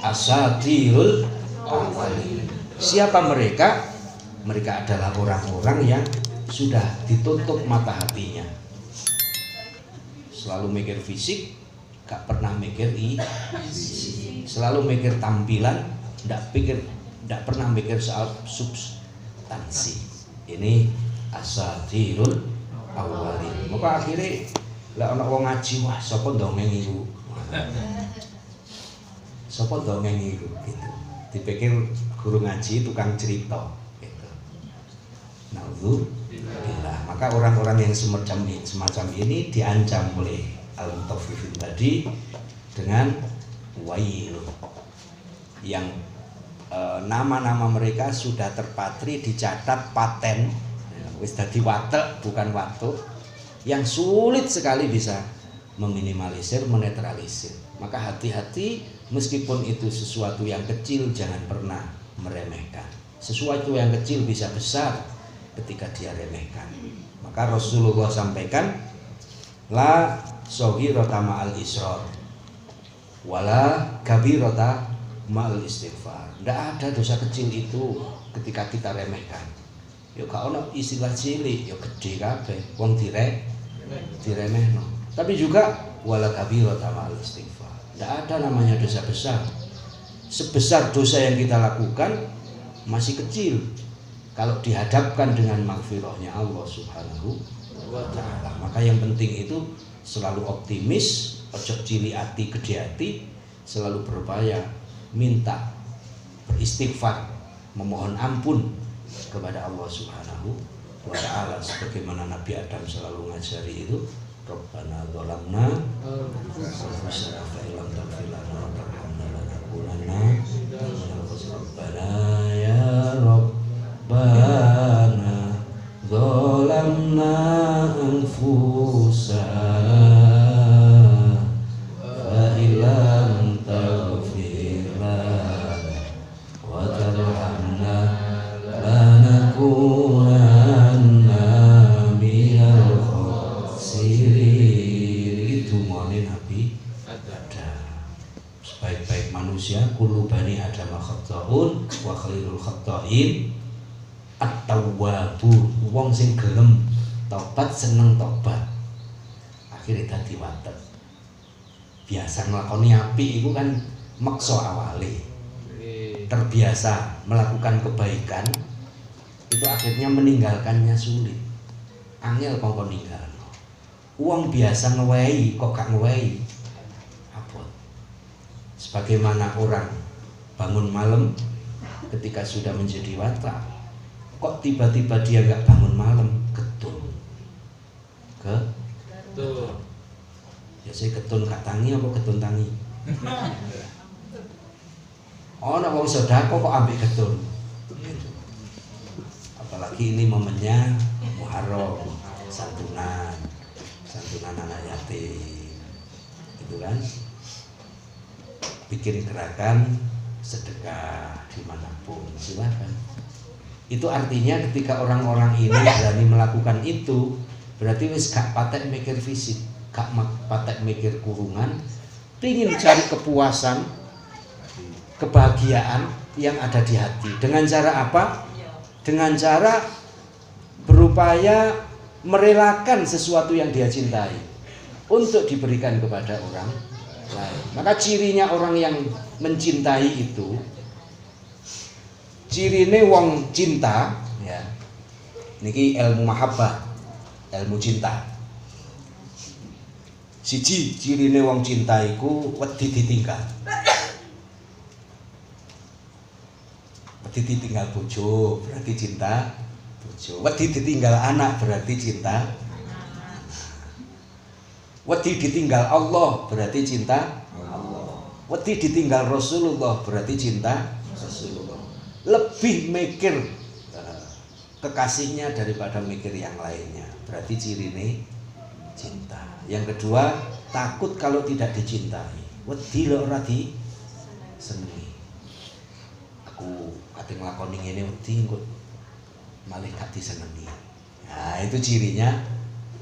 asatirul awwalin. Siapa mereka? Mereka adalah orang-orang yang sudah ditutup mata hatinya. Selalu mikir fisik, gak pernah mikir isi. Selalu mikir tampilan, gak pernah mikir soal substansi. Ini asatirul awwalin. Maka akhirnya lah ana wong ngaji, wah sapa dongeng iku. Sapa dongeng iku gitu. Dipikir guru ngaji tukang cerita gitu. Naudzubillah. Maka orang-orang yang semacam ini diancam oleh Al-Mutaffifin tadi dengan wail yang nama-nama mereka sudah terpatri dicatat paten wis dadi watek bukan watuk yang sulit sekali bisa meminimalisir, menetralisir. Maka hati-hati, meskipun itu sesuatu yang kecil jangan pernah meremehkan. Sesuatu yang kecil bisa besar ketika dia remehkan. Maka Rasulullah sampaikan la shaghirata ma'al israr wala kabirata ma'al istighfar. Tidak ada dosa kecil itu ketika kita remehkan. Ya gak ono istilah cilik, ya gede kabeh. Wong diremehno. Tapi juga wala kabirata ma'al istighfar. Tidak ada namanya dosa besar. Sebesar dosa yang kita lakukan masih kecil kalau dihadapkan dengan maghfirahnya Allah Subhanahu wa taala. Maka yang penting itu selalu optimis, ojo cilik ati, gede ati, selalu berupaya minta beristighfar, memohon ampun kepada Allah Subhanahu wa taala sebagaimana Nabi Adam selalu ngajari itu. Rabbana dzalamna anfusana fa illam taghfir lana wa tarhamna lanakunanna minal khasirin. Rabbana ya Rabbana dzalamna anfusana fa illam taghfir lana wa tarhamna lanakunanna minal khasirin. Itu maunya Nabi Adam. Sebaik-baik manusia kullu bani Adam khata'un wa khairul khata'in at-tawwabun. Wong sing gelem tobat, seneng tobat, akhirnya dadi watet. Biasa nglakoni apik iku kan maksa awale. Terbiasa melakukan kebaikan itu akhirnya meninggalkannya sulit. Angel kok ninggal. Uang biasa ngewehi kok gak ngewehi abot. Sebagaimana orang bangun malam ketika sudah menjadi watak, kok tiba-tiba dia gak bangun malam, getun. Biasanya getun gak tangi apa getun tangi? Oh, nak wong sedekah kok ambil getun. Apalagi ini momennya Muharram, santunan anak yatim, gitu kan? Bikin gerakan sedekah dimanapun, silakan. Itu artinya ketika orang-orang ini berani melakukan itu, berarti wis gak patek mikir fisik, gak patek mikir kurungan, pingin cari kepuasan, kebahagiaan yang ada di hati. Dengan cara apa? Dengan cara berupaya merelakan sesuatu yang dia cintai untuk diberikan kepada orang lain. Maka cirinya orang yang mencintai itu, cirine wong cinta, ya. Niki ilmu mahabbah, ilmu cinta. Siji cirine wong cinta iku wedi ditinggal. Wedi ditinggal bojo berarti cinta bojo. Wedi ditinggal anak berarti cinta. Wedi ditinggal Allah berarti cinta Allah. Wedi ditinggal Rasulullah berarti cinta Rasulullah. Lebih mikir kekasihnya daripada mikir yang lainnya. Berarti cirine cinta. Yang kedua, takut kalau tidak dicintai. Wedi lho ora disenengi. Aku ate nglakoni ngene wedi engko malah gak disenengi. Nah, itu cirinya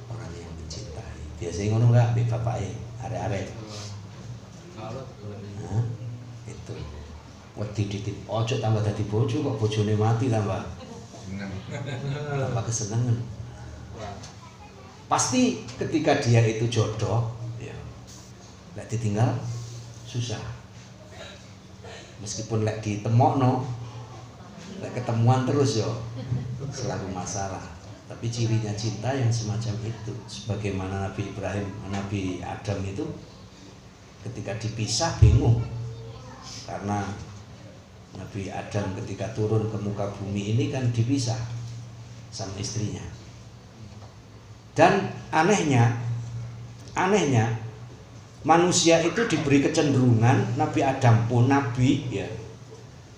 orang yang mencintai. Biasanya ngono enggak mbek bapake, arek-arek. Nah, itu. Wedi ditip ojo tambah dadi bojo kok bojone mati tambah kesenangan. Pasti ketika dia itu jodoh, ya, lek ditinggal susah. Meskipun lek ditemokno, lek ketemuan terus yo selalu masalah. Tapi cirinya cinta yang semacam itu, sebagaimana Nabi Ibrahim, Nabi Adam itu ketika dipisah bingung karena Nabi Adam ketika turun ke muka bumi ini kan dipisah sama istrinya. Dan anehnya manusia itu diberi kecenderungan, Nabi Adam pun nabi ya.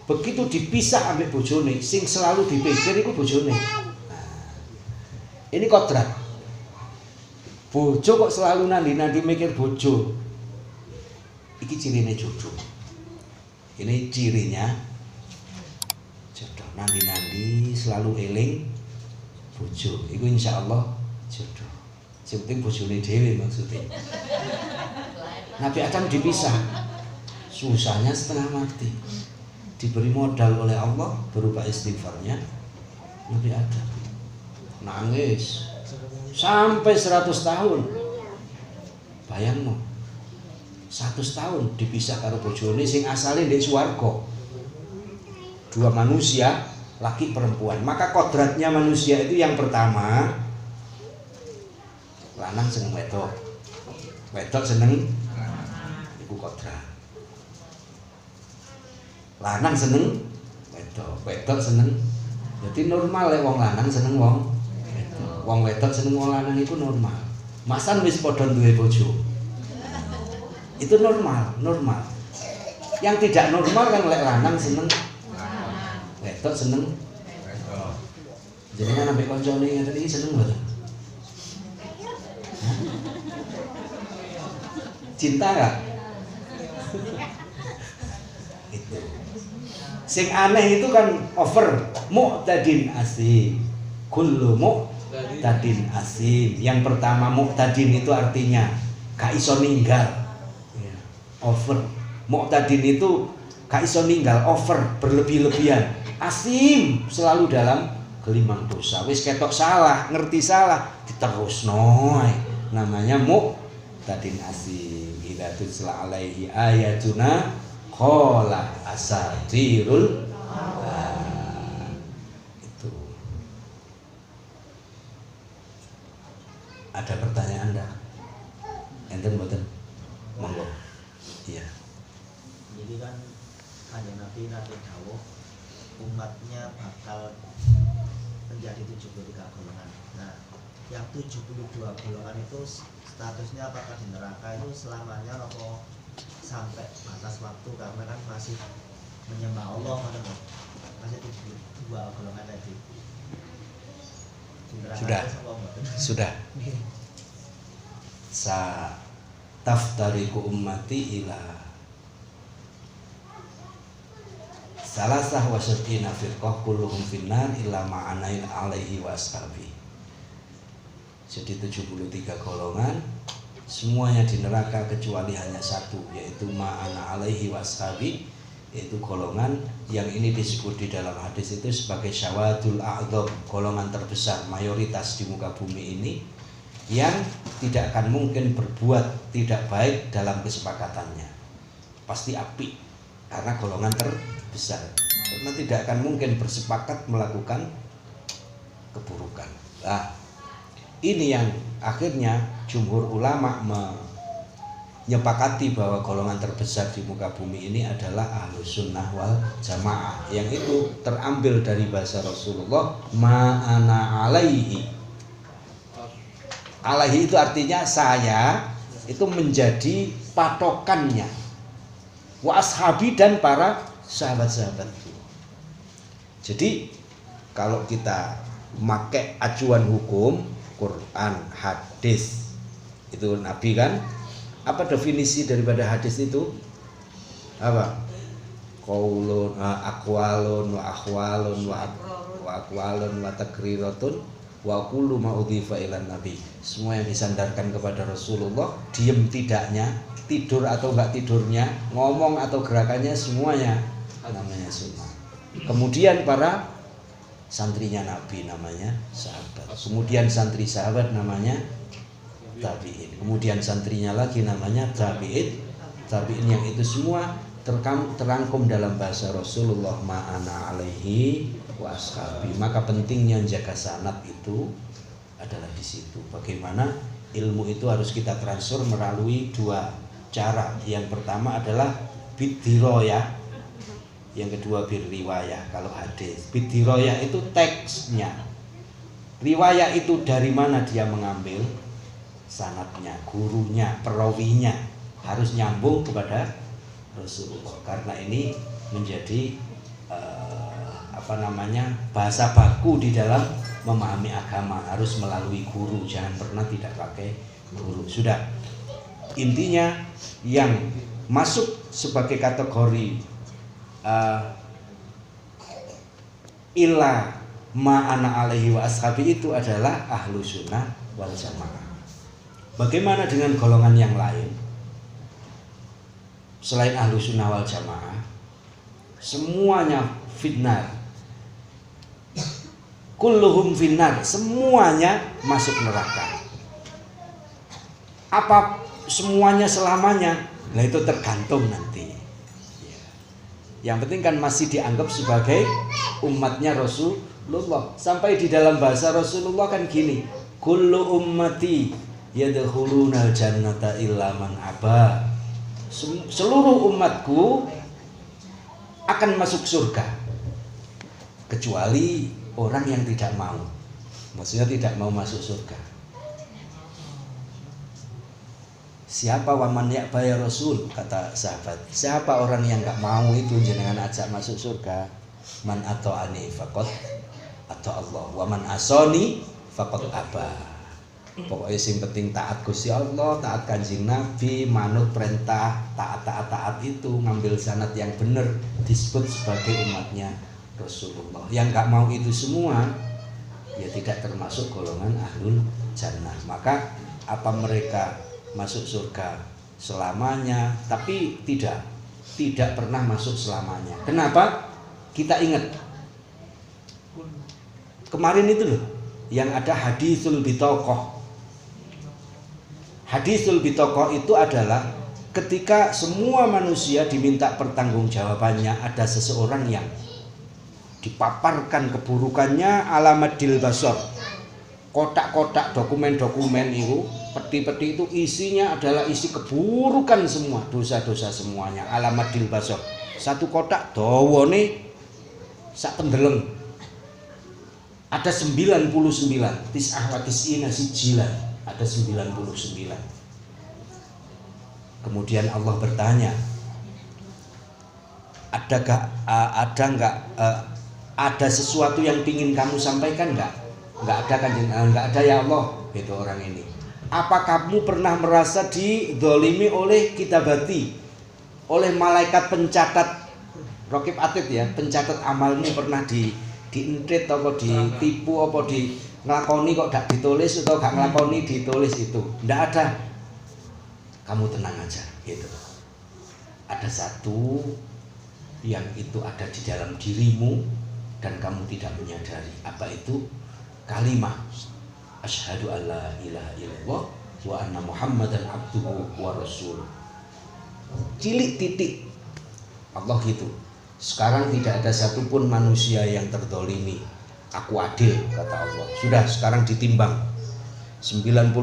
Begitu dipisah ambek bojone, sing selalu dipikir iku bojone. Nah, ini kodrat. Bojo kok selalu nandi-nandi mikir bojo. Iki cirine jodoh. Ini cirinya jodoh. Nandi-nandi selalu eling bojo. Iku insyaallah jodoh. Sing penting bojone dhewe maksudnya. Nabi Adam dipisah. Susahnya setengah mati. Diberi modal oleh Allah berupa istighfarnya Nabi Adam. Nangis sampai 100 tahun. Bayangno. 100 tahun dipisah karo bojone sing asale ndek swarga. Dua manusia, laki perempuan. Maka kodratnya manusia itu yang pertama lanang seneng wedok. Wedok seneng iku kodrat. Lanang seneng wedok, wedok seneng. Jadi normal lek wong lanang seneng wong wedok. Wong wedok seneng wong lanang iku normal. Masan wis padha duwe bojo. Itu normal. Yang tidak normal kan lek lanang seneng wedok seneng. Jenengan ambek kancane ngeten iki seneng mboten? Cinta enggak? Itu. Sing aneh itu kan over mu'tadin asim. Kullu mu'tadin asim. Yang pertama mu'tadin itu artinya gak iso ninggal. Ya. Over. Mu'tadin itu gak iso ninggal, over, berlebih-lebihan. Asim selalu dalam gelimang dosa. Wis ketok salah, ngerti salah, diterusno ae. Namanya mu'tadin asim. Idza tutla alaihi ayatuna qala asatirul itu. Ada pertanyaan enggak? Enten mboten? Monggo. Iya. Jadi kan Kanjeng Nabi nanti dawuh umatnya bakal menjadi 73 golongan. Nah, yang 72 golongan itu statusnya apakah di neraka itu selamanya atau sampai batas waktu, karena kan masih menyembah Allah, masih 72 golongan tadi. Sudah. Sa taftariku ummati ila salasah wa syarqina firqah kulluhum finnar illa ma'anain alaihi wa ashabi. Jadi 73 golongan, semuanya di neraka kecuali hanya satu, yaitu ma'ana alaihi wa ashabi, yaitu golongan yang ini disebut di dalam hadis itu sebagai syawadul a'dzam, golongan terbesar mayoritas di muka bumi ini, yang tidak akan mungkin berbuat tidak baik dalam kesepakatannya. Pasti apik karena golongan terbesar, karena tidak akan mungkin bersepakat melakukan keburukan. Nah, ini yang akhirnya jumhur ulama menyepakati bahwa golongan terbesar di muka bumi ini adalah Ahlus Sunnah wal Jamaah, yang itu terambil dari bahasa Rasulullah, ma'ana alaihi. Alaihi itu artinya saya, itu menjadi patokannya. Wa ashabi, dan para sahabat-sahabatku. Jadi kalau kita make acuan hukum Quran, hadis. Itu Nabi kan. Apa definisi daripada hadis itu? Apa? Qaulun, aqwalun, wa akhwalun, wa aqwalun, wa takriratun, wa kullu ma udhifa ila nabi. Semua yang disandarkan kepada Rasulullah, diem tidaknya, tidur atau enggak tidurnya, ngomong atau gerakannya, semuanya namanya sunnah. Kemudian para santrinya Nabi namanya sahabat. Kemudian santri sahabat namanya tabi'in. Kemudian santrinya lagi namanya tabi'in. Tabi'in yang itu semua terangkum dalam bahasa Rasulullah ma'ana alaihi wa ashabi. Maka pentingnya jaga sanad itu adalah di situ. Bagaimana ilmu itu harus kita transfer melalui dua cara. Yang pertama adalah bidiroyah, yang kedua birriwayah. Kalau hadis bidiroyah itu teksnya, riwayah itu dari mana dia mengambil sanadnya, gurunya, perawinya harus nyambung kepada Rasulullah. Karena ini menjadi bahasa baku di dalam memahami agama, harus melalui guru, jangan pernah tidak pakai guru. Sudah, intinya yang masuk sebagai kategori illa ma'ana alaihi wa ashabi itu adalah ahlu sunnah wal jamaah. Bagaimana dengan golongan yang lain selain ahlu sunnah wal jamaah? Semuanya finnar, kulluhum finnar, semuanya masuk neraka. Apa semuanya selamanya? Nah itu tergantung nanti. Yang penting kan masih dianggap sebagai umatnya Rasulullah. Sampai di dalam bahasa Rasulullah kan gini, kullu ummati yadkhuluna jannata illa man aba. Seluruh umatku akan masuk surga kecuali orang yang tidak mau. Maksudnya tidak mau masuk surga. Siapa waman ya'ba ya Rasul, kata sahabat. Siapa orang yang enggak mau itu jenengan ajak masuk surga? Man ata'ani faqad atau Allah, waman asoni faqad aba. Pokoknya yang penting taat Gusti Allah, taat Kanjeng Nabi, manut perintah, taat itu, ngambil sanad yang benar, disebut sebagai umatnya Rasulullah. Yang enggak mau itu semua ya tidak termasuk golongan ahlul jannah. Maka apa mereka masuk surga selamanya? Tapi tidak pernah masuk selamanya. Kenapa? Kita ingat kemarin itu loh, yang ada hadisul bitaqah. Hadisul bitaqah itu adalah ketika semua manusia diminta pertanggungjawabannya, ada seseorang yang dipaparkan keburukannya alamat dil basor. Kotak-kotak dokumen-dokumen itu, peti-peti itu isinya adalah isi keburukan semua, dosa-dosa semuanya, alamat dil basor. Satu kotak dawane sak tendeleng. Ada 99, tis'ah wa tis'ina sijilan. Ada 99. Kemudian Allah bertanya, ada sesuatu yang ingin kamu sampaikan enggak? Enggak ada kan? Enggak ada ya Allah, itu orang ini. Apa kamu pernah merasa didolimi oleh kitabati, oleh malaikat pencatat Raqib Atid ya, pencatat amalmu pernah diintit atau ditipu apa di ngelakoni kok gak ditulis atau gak ngelakoni ditulis itu? Nggak ada. Kamu tenang aja gitu. Ada satu yang itu ada di dalam dirimu dan kamu tidak menyadari. Apa itu? Kalimah asyhadu alla ilaha illallah wa anna muhammadan abduhu wa rasuluh. Cilik titik Allah gitu. Sekarang tidak ada satupun manusia yang terdolimi. Aku adil, kata Allah. Sudah, sekarang ditimbang 99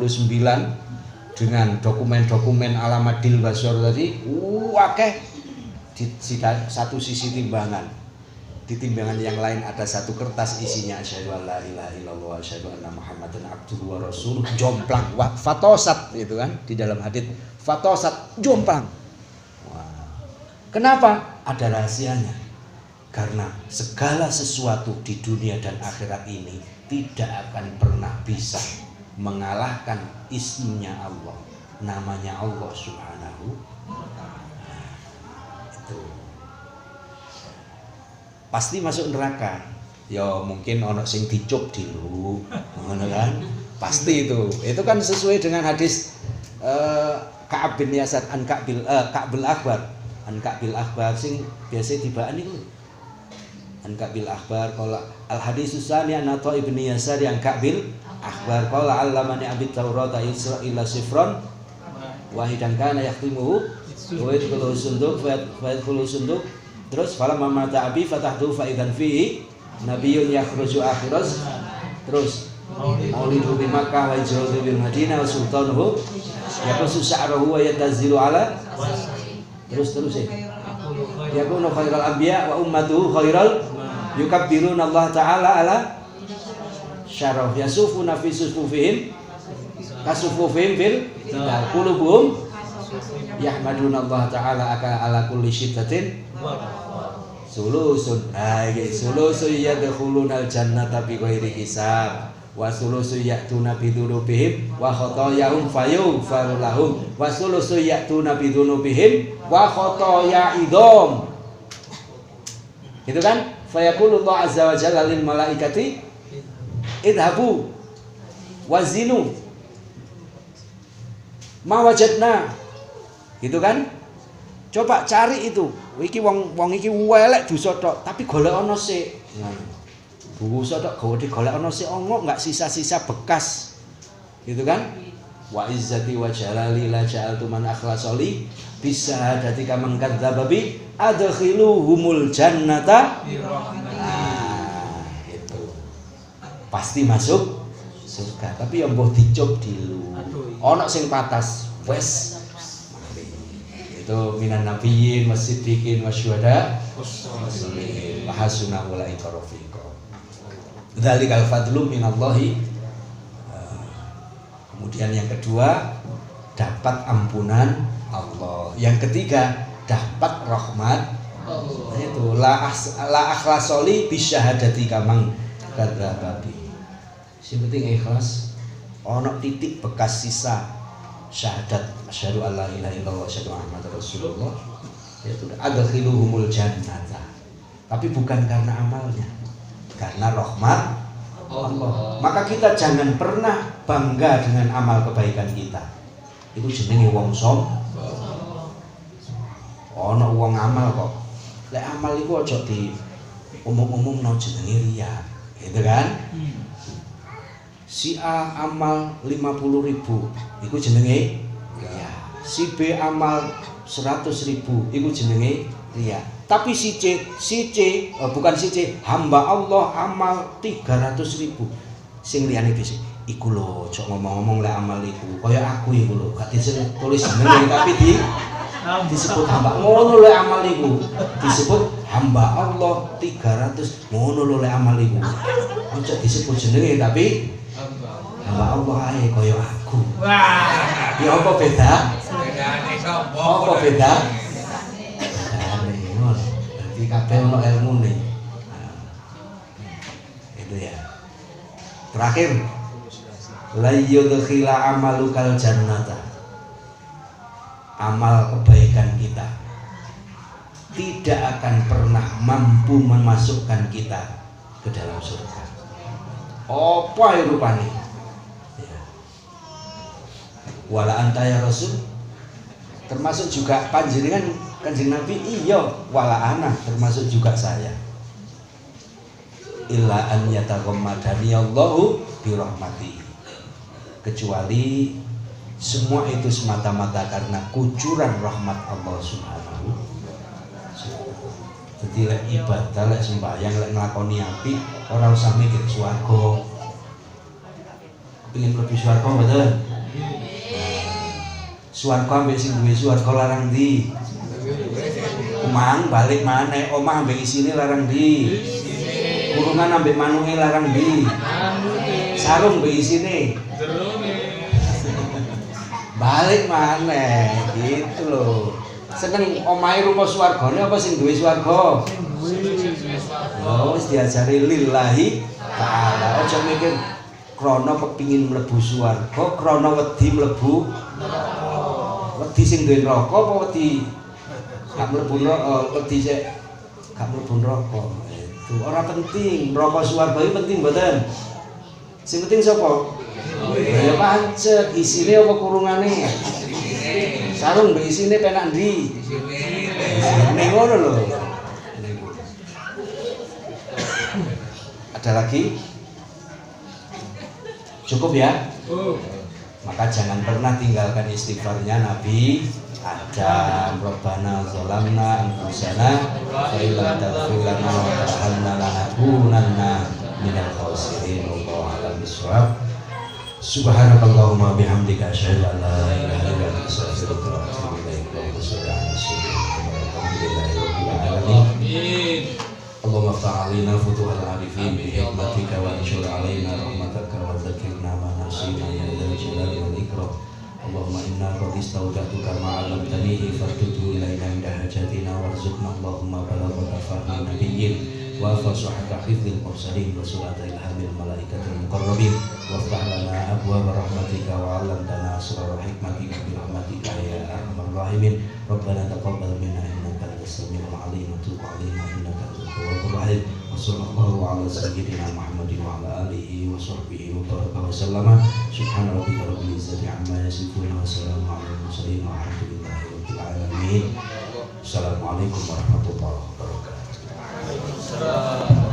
dengan dokumen-dokumen alamat dil basor tadi. Akeh di satu sisi timbangan. Di timbangan yang lain ada satu kertas isinya asyhadu alla ilaha illallah wa asyhadu anna muhammadan abduhu wa rasuluh. Jomplang, fatosat itu kan di dalam hadits. Fatosat, jomplang. Wah. Kenapa? Ada rahasianya. Karena segala sesuatu di dunia dan akhirat ini tidak akan pernah bisa mengalahkan ismnya Allah, namanya Allah Subhanahu wa ta'ala. Itu pasti masuk neraka. Ya mungkin ono sing dicup dulu, ngono kan? Pasti itu. Itu kan sesuai dengan hadis Ka'ab bin Yasar an Ka'bil Akbar. An Ka'bil Akbar sing biasa dibaan niku. An Ka'bil Akbar qala al hadisus tsani an Atha ibn Yasar yang Ka'bil Akbar qala allamani abit Taurat ila sifron wahidan kana yaqtimuhu wa yadkhulu sunduk fa yadkhulu sunduk. Terus falamma mata abi fatahtu fa idzan fihi nabiyyun yakhruju akhiras. Terus maulidu bi Makkah wa hijratu bil Madinah wa sultanuhu yaqusu sa'ruhu wa yatazilu ala. Terus yakunu khairal anbiya wa ummatuhu khairal yukabbiruna Allah ta'ala ala syaraf yasufuna fi sufufihim kasufufihim fil qulubuhum yahmaduna Allah ta'ala ala kulli syiddatin sulusun. Sulusun yadkhulunal jannata bi ghairi hisab wa sulusun ya'tuna bi dzunubihim wa khotoyahum fayaghfaru lahum wa sulusun ya'tuna bi dzunubihim wa khotoya idham. Gitu kan? Fayaqulu Allah azza wa jalla lil malaikati idhabu wazinu ma wajadna. Gitu kan? Coba cari itu. Iki wong iki welek dosa tok, tapi golek ana sik. Ngono. Dosa tok golek ana sik ono enggak sisa-sisa bekas. Gitu kan? Wa izzati wa jalali la ja'altu man akhlasali bisahadati kaman kadzdzaba bi adkhiluhumul jannata. Itu. Pasti masuk surga, tapi yang mbah dicob dulu. Ono sing patas, wes itu minan nabiyyin wasiddiqin wasyuhada wassalihin wa hasuna ulaika rafiqa. Dzalikal fadlu minallahi. Kemudian yang kedua, dapat ampunan Allah. Yang ketiga, dapat rahmat Allah. Itu la akhlasoli bisyahadati kamang kadzababi. Sing penting ikhlas. Ono titik bekas sisa syahadat asyhadu alla ilaha illallah wa asyhadu anna muhammadar rasulullah, yaitu adkhiluhumul jannata. Tapi bukan karena amalnya, karena rahmat Allah. Maka kita jangan pernah bangga dengan amal kebaikan kita. Itu jenenge wong som. Ono wong amal kok. Lek amal iku aja di umum-umumno jenenge riya. Gitu kan? Si A amal 50.000, iku jenenge riya. Si B amal 100.000, iku jenenge riya. Tapi si C, bukan si C, hamba Allah amal 300.000. Sing liyane dhisik, iku lho, cok ngomong-ngomong lek amal iku, kaya aku iku lho, gak ditulis jenenge tapi disebut hamba. Ngono lek amal iku, disebut hamba Allah 300. Ngono lho lek amal iku. Ojo disebut jenenge tapi hamba Allah ae kaya aku. Wah. Ya apa beda? Bedane sapa? Apa beda? Bedane ngono. Dadi kabeh ono ilmune. Itu ya. Terakhir, la yudkhila amalukal jannata. Amal kebaikan kita tidak akan pernah mampu memasukkan kita ke dalam surga. Apa ya rupane? Wala anta ya Rasul, termasuk juga panjenengan Kanjeng Nabi. Iya, wala ana, termasuk juga saya. Illa an yataghammadani Allahu bi rahmatihi. Kecuali semua itu semata-mata karena kucuran rahmat Allah Subhanahu. Jadi lek ibadah, lek sembahyang, lek nglakoni apik ora usah mikir swarga. Kepengin mlebu swarga mboten? Swarga ambek sing duwe swarga larang ndi? Omah balik maneh, omah ambek isine larang ndi? Kurungan ambek manunge larang ndi? Sarung ambek isine. Balik maneh, gitu loh. Seneng omahe rupa swargane apa sing duwe swarga? Oh, wis diajari lillahi taala. Aja mikir krana kepingin mlebu swarga, krana wedi mlebu wedi sing duwe neraka apa wedi gak mlebu neraka, wedi sik gak mlebu neraka. Itu ora penting, neraka swarga iki penting mboten? Sing penting sapa? Ya pancet isine apa kurungane? Sarung mbek isine penak ndi? Isine ngono lho. Ada lagi? Cukup ya? Maka jangan pernah tinggalkan istighfarnya Nabi Adam. Rabbana zalamna anfusana wa illam taghfir lana wa tarhamna lanakunanna minal khasirin. Wallahu a'lam bishawab. Subhanakallahumma bihamdika asyhadu an la ilaha illa anta astaghfiruka wa atubu ilaik. Alhamdulillahirabbil alamin. Allahumma fa'alina futuhal arifin bi hikmatika wa anshur alaina rahmataka wa dzakirna ma nasina ya dzal jalali wal ikram. Allahumma inna qad istawda'tuka ma 'allamtanihi farduhu ilaina inda hajatina warzuqna Allahumma balaghana fahmi nabiyyin wa fasahata hifdzil mursalin wa surata ilhamil malaikatil muqarrabin waftah lana abwaaba rahmatika wa 'allamtana asrar hikmatika bi rahmatika ya arhamar rahimin. Rabbana taqabbal minna innaka antas samiul 'alim wa tub 'alaina innaka antat tawwabur rahim. Wa sallallahu 'ala sayyidina Muhammadin wa 'ala alihi wa sahbihi wa baraka wa sallama. Subhana rabbika rabbil izzati 'amma yasifun wa salamun 'alal mursalin walhamdulillahi rabbil alamin. Assalamualaikum warahmatullahi wabarakatuh.